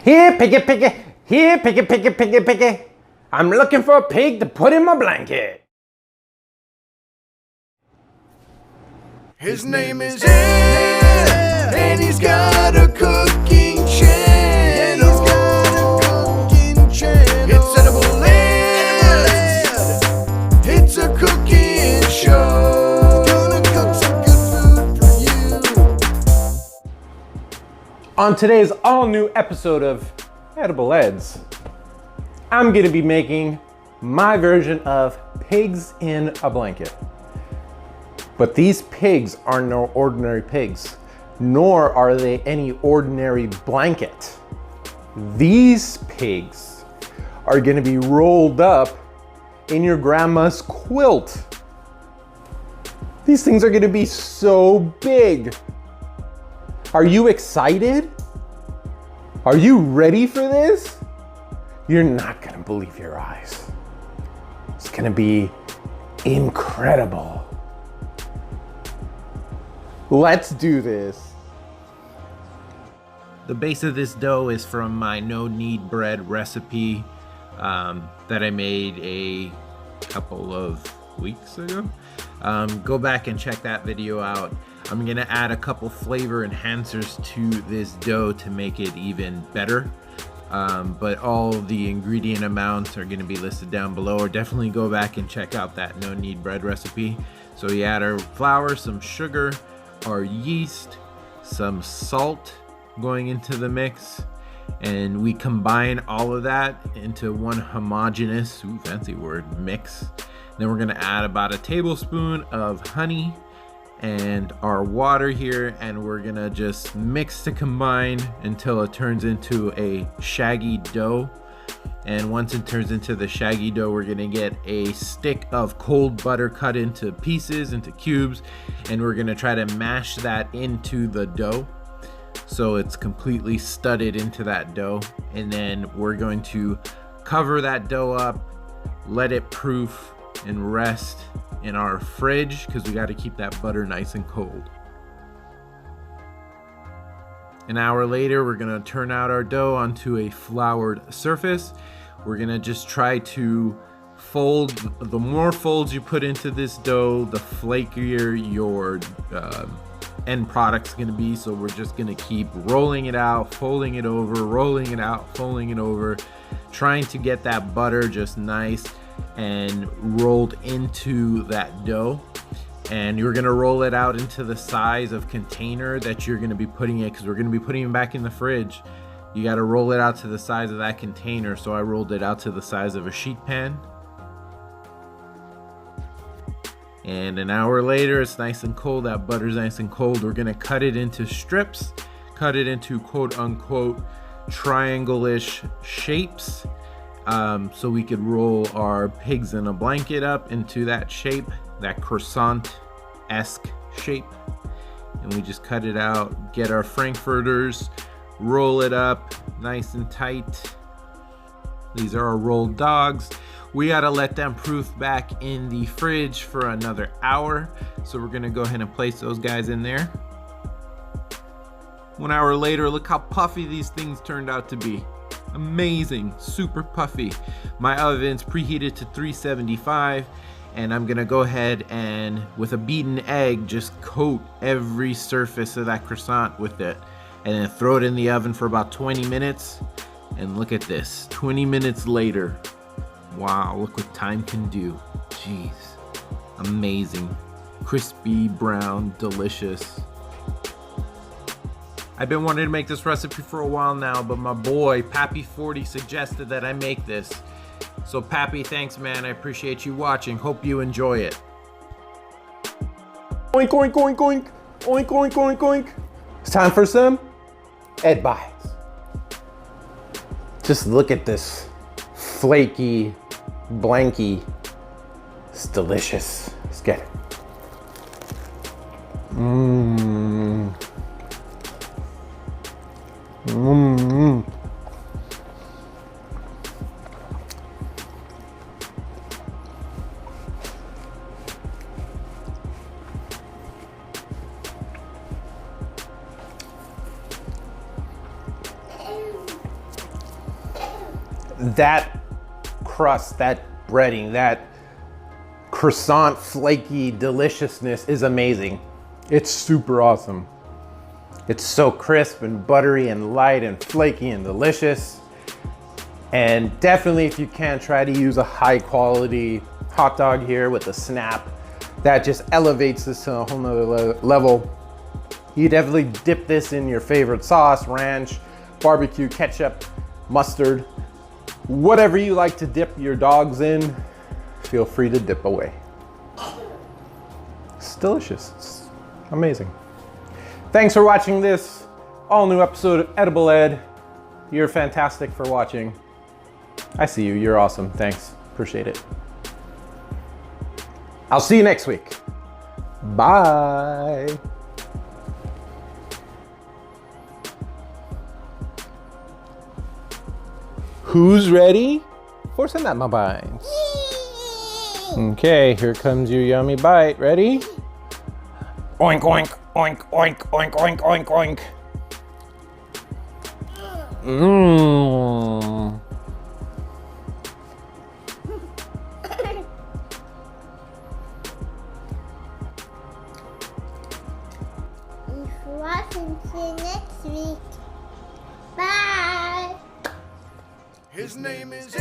Here, piggy, piggy. Here, piggy, piggy, piggy, piggy. I'm looking for a pig to put in my blanket. His name is Ed, and he's got a cooking channel. It's Edible Ed. It's a cooking show. Gonna cook some good food for you. On today's all-new episode of Edible Eds, I'm gonna be making my version of pigs in a blanket. But these pigs are no ordinary pigs, nor are they any ordinary blanket. These pigs are gonna be rolled up in your grandma's quilt. These things are gonna be so big. Are you excited? Are you ready for this? You're not gonna believe your eyes. It's gonna be incredible. Let's do this. The base of this dough is from my no-knead bread recipe that I made a couple of weeks ago. Go back and check that video out. I'm gonna add a couple flavor enhancers to this dough to make it even better. But all the ingredient amounts are gonna be listed down below, or definitely go back and check out that no-knead bread recipe. So we add our flour, some sugar, our yeast, some salt going into the mix, and we combine all of that into one homogeneous, fancy word, mix. Then we're gonna add about a tablespoon of honey and our water here, and we're gonna just mix to combine until it turns into a shaggy dough. And once it turns into the shaggy dough, we're gonna get a stick of cold butter cut into pieces, into cubes, and we're gonna try to mash that into the dough so it's completely studded into that dough. And then we're going to cover that dough up, let it proof and rest in our fridge, because we got to keep that butter nice and cold. An hour later, we're gonna turn out our dough onto a floured surface. We're gonna just try to fold. The more folds you put into this dough, the flakier your end product's gonna be. So we're just gonna keep rolling it out, folding it over, rolling it out, folding it over, trying to get that butter just nice and rolled into that dough. And you're gonna roll it out into the size of container that you're gonna be putting it, because we're gonna be putting it back in the fridge. You gotta roll it out to the size of that container. So I rolled it out to the size of a sheet pan. And an hour later, it's nice and cold. That butter's nice and cold. We're gonna cut it into strips, cut it into quote unquote triangle-ish shapes. So we could roll our pigs in a blanket up into that shape, that croissant-esque shape. And we just cut it out, get our frankfurters, roll it up nice and tight. These are our rolled dogs. We gotta let them proof back in the fridge for another hour. So we're gonna go ahead and place those guys in there. 1 hour later, look how puffy these things turned out to be. Amazing, super puffy. My oven's preheated to 375, and I'm gonna go ahead and with a beaten egg just coat every surface of that croissant with it, and then throw it in the oven for about 20 minutes. And look at this, 20 minutes later. Wow, look what time can do. Jeez, amazing. Crispy, brown, delicious. I've been wanting to make this recipe for a while now, but my boy Pappy40 suggested that I make this. So Pappy, thanks man, I appreciate you watching. Hope you enjoy it. Oink, oink, oink, oink, oink, oink, oink, oink. It's time for some Ed Bites. Just look at this flaky, blanky. It's delicious. Let's get it. Mmm. Mmm. that crust, that breading, that croissant flaky deliciousness is amazing. It's super awesome. It's so crisp and buttery and light and flaky and delicious. And definitely, if you can, try to use a high quality hot dog here with a snap. That just elevates this to a whole nother level. You definitely dip this in your favorite sauce, ranch, barbecue, ketchup, mustard, whatever you like to dip your dogs in, feel free to dip away. It's delicious, it's amazing. Thanks for watching this all new episode of Edible Ed. You're fantastic for watching. I see you, you're awesome, thanks, appreciate it. I'll see you next week. Bye. Who's ready for some Mama Bites? Okay, here comes your yummy bite. Ready? Oink, oink, oink, oink, oink, oink, oink, oink. Mmm. If you want to see you next week. Bye. His name is